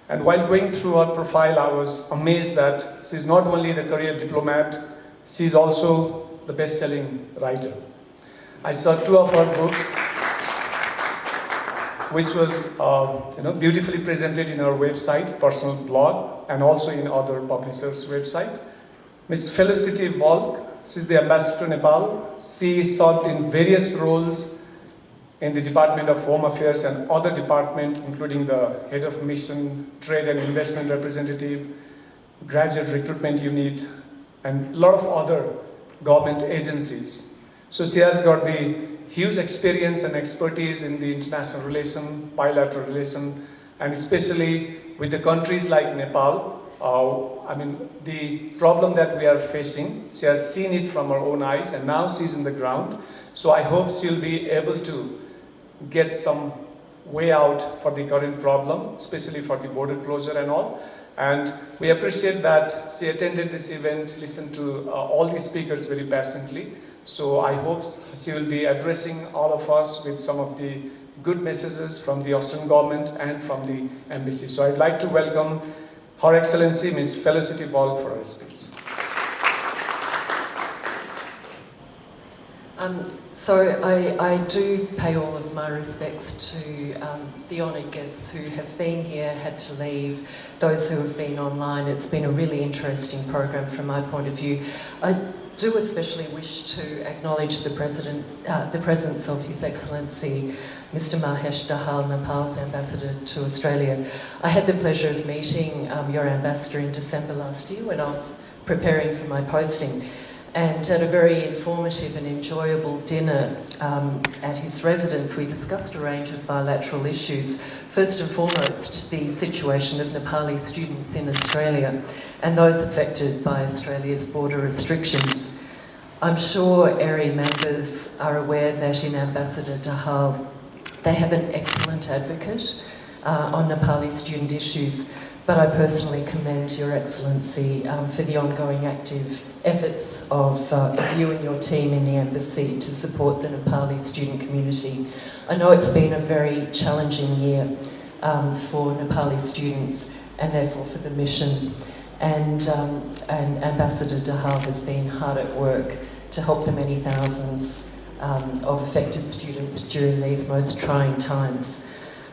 And while going through her profile, I was amazed that she's not only the career diplomat, she's also the best-selling writer. I saw 2 of her books, which was beautifully presented in her website, personal blog, and also in other publishers' website. Ms. Felicity Volk, she's the ambassador to Nepal. She served in various roles in the Department of Home Affairs and other departments, including the Head of Mission, Trade and Investment Representative, Graduate Recruitment Unit, and a lot of other government agencies. So she has got the huge experience and expertise in the international relation, bilateral relation, and especially with the countries like Nepal. The problem that we are facing, she has seen it from her own eyes, and now she's in the ground. So I hope she'll be able to get some way out for the current problem, especially for the border closure and all. And we appreciate that she attended this event, listened to all the speakers very patiently. So I hope she will be addressing all of us with some of the good messages from the Austrian government and from the embassy. So I'd like to welcome Her Excellency Ms. Felicity Volk for her speech. So I do pay all of my respects to the honoured guests who have been here, had to leave, those who have been online. It's been a really interesting program from my point of view. I do especially wish to acknowledge the presence of His Excellency Mr. Mahesh Dahal, Nepal's ambassador to Australia. I had the pleasure of meeting your ambassador in December last year when I was preparing for my posting. And at a very informative and enjoyable dinner at his residence, we discussed a range of bilateral issues. First and foremost, the situation of Nepali students in Australia and those affected by Australia's border restrictions. I'm sure AAERI members are aware that in Ambassador Dahal, they have an excellent advocate on Nepali student issues. But I personally commend Your Excellency for the ongoing active efforts of you and your team in the embassy to support the Nepali student community. I know it's been a very challenging year for Nepali students and therefore for the mission. And Ambassador Dahal has been hard at work to help the many thousands of affected students during these most trying times.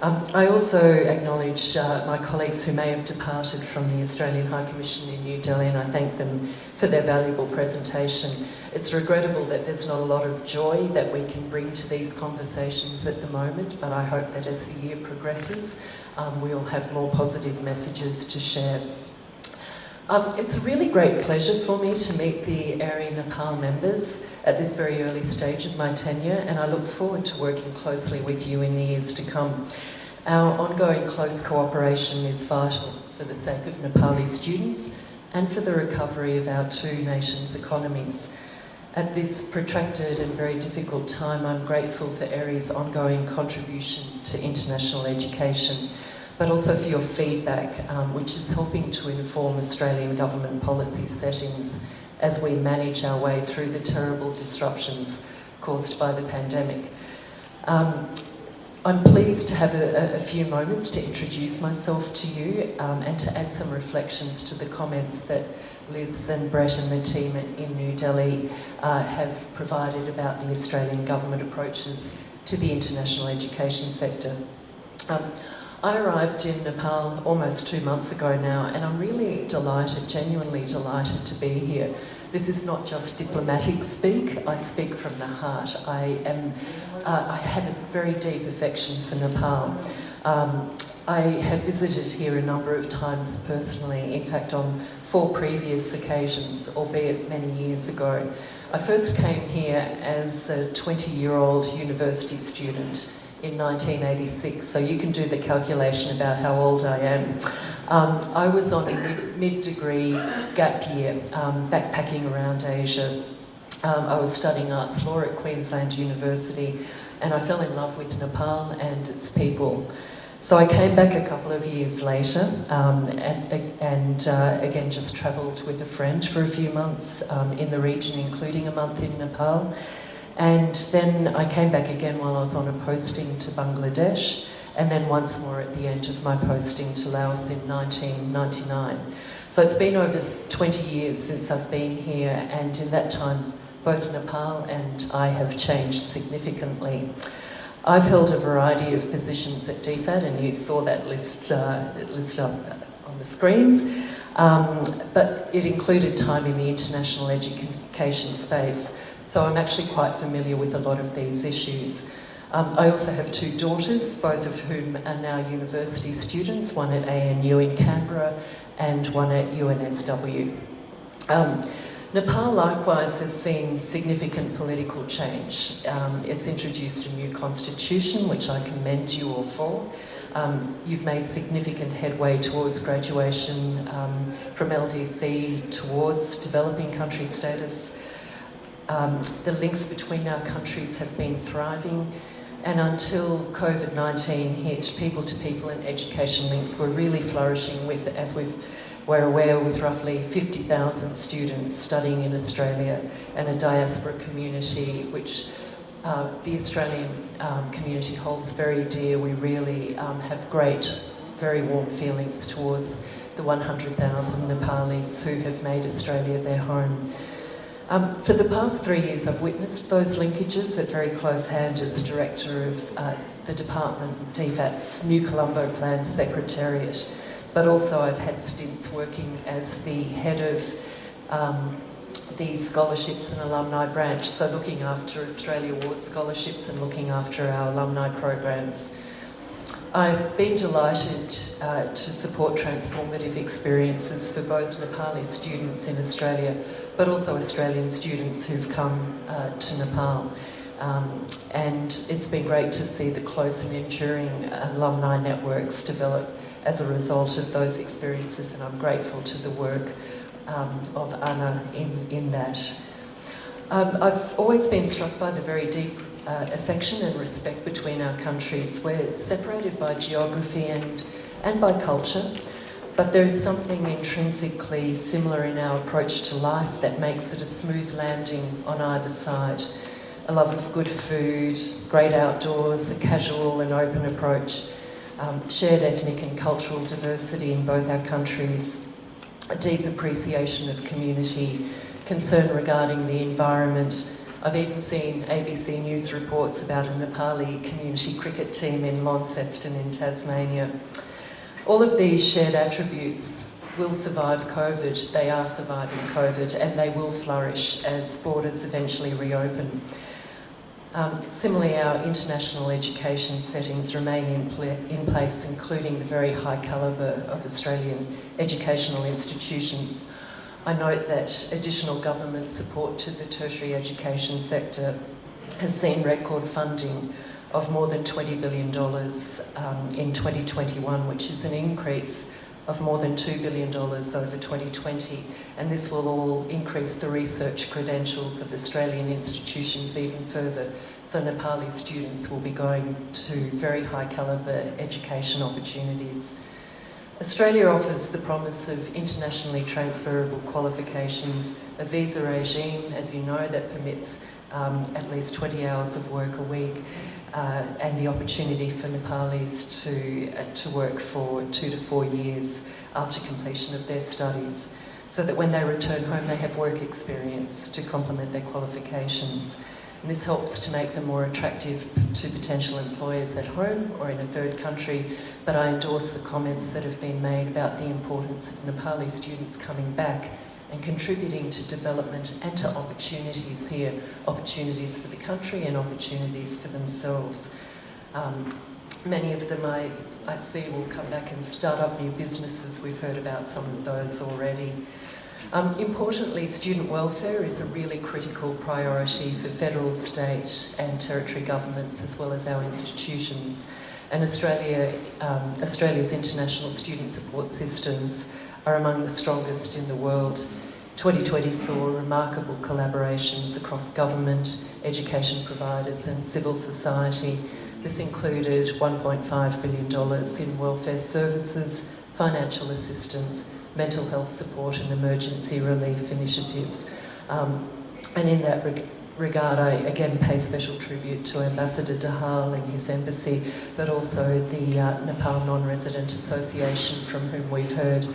I also acknowledge my colleagues who may have departed from the Australian High Commission in New Delhi, and I thank them for their valuable presentation. It's regrettable that there's not a lot of joy that we can bring to these conversations at the moment, but I hope that as the year progresses, we'll have more positive messages to share. It's a really great pleasure for me to meet the AAERI Nepal members at this very early stage of my tenure, and I look forward to working closely with you in the years to come. Our ongoing close cooperation is vital for the sake of Nepali students and for the recovery of our two nations' economies. At this protracted and very difficult time, I'm grateful for AAERI's ongoing contribution to international education, but also for your feedback, which is helping to inform Australian government policy settings as we manage our way through the terrible disruptions caused by the pandemic. I'm pleased to have a few moments to introduce myself to you and to add some reflections to the comments that Liz and Brett and the team in New Delhi have provided about the Australian government approaches to the international education sector. I arrived in Nepal almost 2 months ago now, and I'm really delighted, genuinely delighted to be here. This is not just diplomatic speak, I speak from the heart. I have a very deep affection for Nepal. I have visited here a number of times personally, in fact on 4 previous occasions, albeit many years ago. I first came here as a 20-year-old university student in 1986, so you can do the calculation about how old I am. I was on a mid-degree gap year, backpacking around Asia. I was studying arts law at Queensland University, and I fell in love with Nepal and its people. So I came back a couple of years later and again just travelled with a friend for a few months in the region, including a month in Nepal. And then I came back again while I was on a posting to Bangladesh, and then once more at the end of my posting to Laos in 1999. So it's been over 20 years since I've been here, and in that time both Nepal and I have changed significantly. I've held a variety of positions at DFAT, and you saw that list up on the screens, but it included time in the international education space, so I'm actually quite familiar with a lot of these issues. I also have two daughters, both of whom are now university students, one at ANU in Canberra and one at UNSW. Nepal likewise has seen significant political change. It's introduced a new constitution, which I commend you all for. You've made significant headway towards graduation from LDC towards developing country status. The links between our countries have been thriving, and until COVID-19 hit, people-to-people and education links were really flourishing with, as we're aware, with roughly 50,000 students studying in Australia and a diaspora community which the Australian community holds very dear. We really have great, very warm feelings towards the 100,000 Nepalis who have made Australia their home. For the past 3 years, I've witnessed those linkages at very close hand as Director of the Department, DFAT's New Colombo Plan Secretariat, but also I've had stints working as the head of the scholarships and alumni branch, so looking after Australia Award scholarships and looking after our alumni programs. I've been delighted to support transformative experiences for both Nepali students in Australia, but also Australian students who've come to Nepal. And it's been great to see the close and enduring alumni networks develop as a result of those experiences, and I'm grateful to the work of ANAA in that. I've always been struck by the very deep affection and respect between our countries. We're separated by geography and by culture, but there is something intrinsically similar in our approach to life that makes it a smooth landing on either side. A love of good food, great outdoors, a casual and open approach, shared ethnic and cultural diversity in both our countries, a deep appreciation of community, concern regarding the environment. I've even seen ABC News reports about a Nepali community cricket team in Launceston in Tasmania. All of these shared attributes will survive COVID. They are surviving COVID, and they will flourish as borders eventually reopen. Similarly, our international education settings remain in place, including the very high calibre of Australian educational institutions. I note that additional government support to the tertiary education sector has seen record funding of more than $20 billion in 2021, which is an increase of more than $2 billion over 2020, and this will all increase the research credentials of Australian institutions even further, so Nepali students will be going to very high calibre education opportunities. Australia offers the promise of internationally transferable qualifications, a visa regime, as you know, that permits at least 20 hours of work a week, and the opportunity for Nepalis to work for 2 to 4 years after completion of their studies, so that when they return home they have work experience to complement their qualifications. And this helps to make them more attractive to potential employers at home or in a third country, but I endorse the comments that have been made about the importance of Nepali students coming back and contributing to development and to opportunities here, opportunities for the country and opportunities for themselves. Many of them I see will come back and start up new businesses. We've heard about some of those already. Importantly, student welfare is a really critical priority for federal, state and territory governments, as well as our institutions. And Australia's international student support systems are among the strongest in the world. 2020 saw remarkable collaborations across government, education providers and civil society. This included $1.5 billion in welfare services, financial assistance, mental health support and emergency relief initiatives. And in that regard, I again pay special tribute to Ambassador Dahal and his embassy, but also the Nepal Non-Resident Association, from whom we've heard,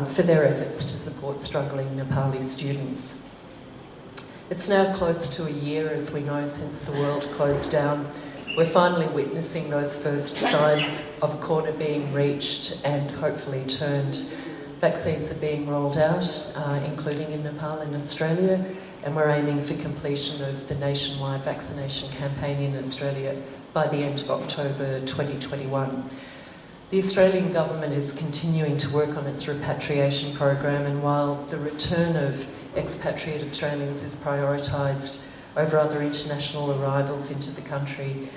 for their efforts to support struggling Nepali students. It's now close to a year, as we know, since the world closed down. We're finally witnessing those first signs of a corner being reached and hopefully turned. Vaccines are being rolled out, including in Nepal and Australia, and we're aiming for completion of the nationwide vaccination campaign in Australia by the end of October 2021. The Australian government is continuing to work on its repatriation program, and while the return of expatriate Australians is prioritised over other international arrivals into the country,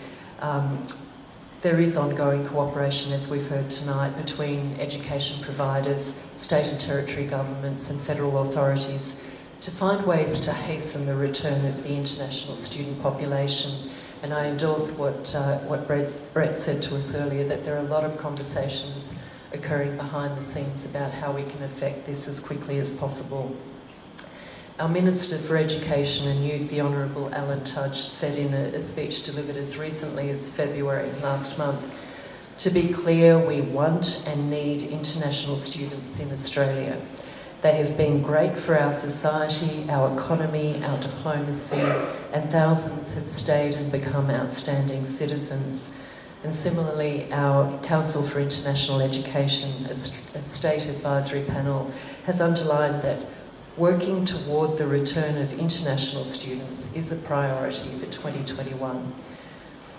there is ongoing cooperation, as we've heard tonight, between education providers, state and territory governments and federal authorities to find ways to hasten the return of the international student population. And I endorse what Brett said to us earlier, that there are a lot of conversations occurring behind the scenes about how we can effect this as quickly as possible. Our Minister for Education and Youth, the Honourable Alan Tudge, said in a speech delivered as recently as February last month, "To be clear, we want and need international students in Australia. They have been great for our society, our economy, our diplomacy, and thousands have stayed and become outstanding citizens." And similarly, our Council for International Education, a state advisory panel, has underlined that working toward the return of international students is a priority for 2021.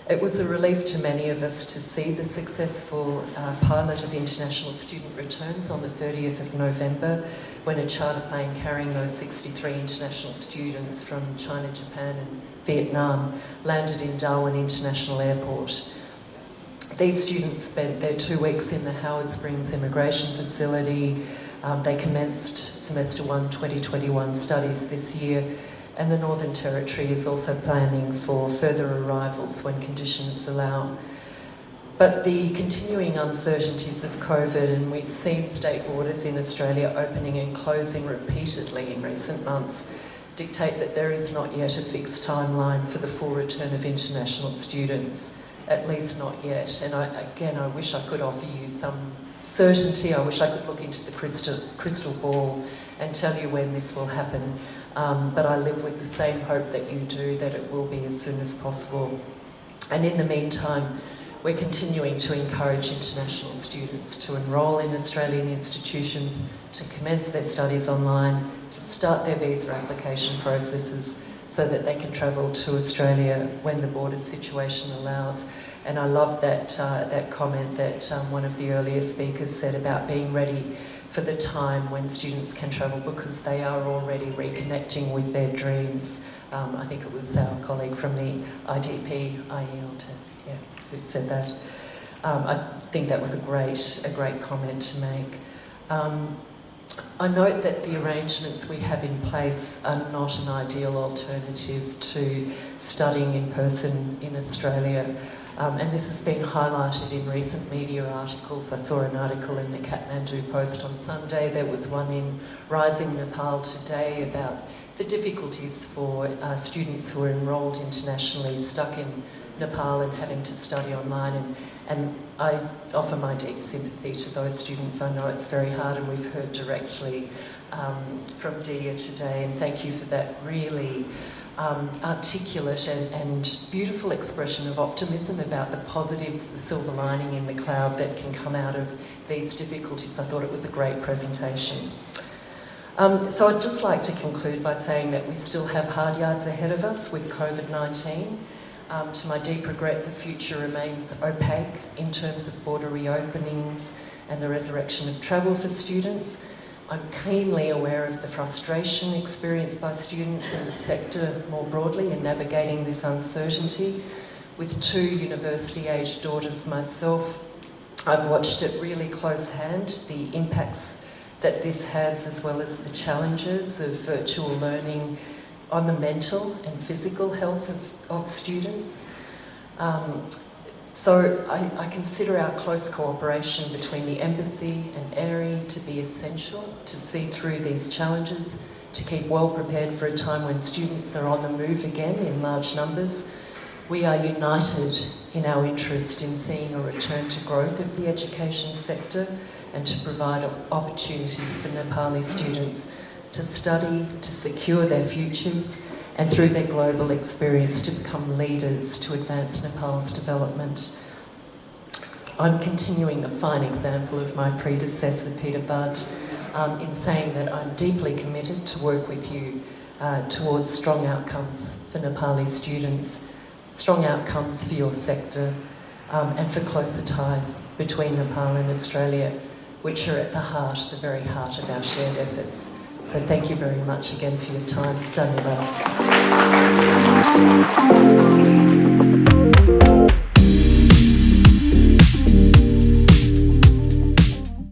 It was a relief to many of us to see the successful pilot of international student returns on the 30th of November, when a charter plane carrying those 63 international students from China, Japan and Vietnam landed in Darwin International Airport. These students spent their 2 weeks in the Howard Springs Immigration Facility. They commenced Semester 1 2021 studies this year, and the Northern Territory is also planning for further arrivals when conditions allow. But the continuing uncertainties of COVID, and we've seen state borders in Australia opening and closing repeatedly in recent months, dictate that there is not yet a fixed timeline for the full return of international students, at least not yet. And I wish I could offer you some certainty. I wish I could look into the crystal ball and tell you when this will happen, but I live with the same hope that you do, that it will be as soon as possible. And in the meantime, we're continuing to encourage international students to enrol in Australian institutions, to commence their studies online, to start their visa application processes so that they can travel to Australia when the border situation allows. And I love that comment that one of the earlier speakers said about being ready for the time when students can travel, because they are already reconnecting with their dreams. I think it was our colleague from the IDP, Aryal test, who said that. I think that was a great comment to make. I note that the arrangements we have in place are not an ideal alternative to studying in person in Australia. And this has been highlighted in recent media articles. I saw an article in the Kathmandu Post on Sunday. There was one in Rising Nepal today about the difficulties for students who are enrolled internationally, stuck in Nepal and having to study online. And I offer my deep sympathy to those students. I know it's very hard, and we've heard directly from Dia today. And thank you for that really articulate and beautiful expression of optimism about the positives, the silver lining in the cloud that can come out of these difficulties. I thought it was a great presentation. So I'd just like to conclude by saying that we still have hard yards ahead of us with COVID-19. To my deep regret, the future remains opaque in terms of border reopenings and the resurrection of travel for students. I'm keenly aware of the frustration experienced by students in the sector more broadly in navigating this uncertainty. With 2 university-aged daughters myself, I've watched at really close hand the impacts that this has, as well as the challenges of virtual learning on the mental and physical health of students. So I consider our close cooperation between the Embassy and AAERI to be essential to see through these challenges to keep well prepared for a time when students are on the move again in large numbers. We are united in our interest in seeing a return to growth of the education sector and to provide opportunities for Nepali students to study, to secure their futures, and through their global experience to become leaders to advance Nepal's development. I'm continuing the fine example of my predecessor, Peter Budd, in saying that I'm deeply committed to work with you towards strong outcomes for Nepali students, strong outcomes for your sector, and for closer ties between Nepal and Australia, which are at the heart, the very heart of our shared efforts. So thank you very much again for your time. Dhanyavad.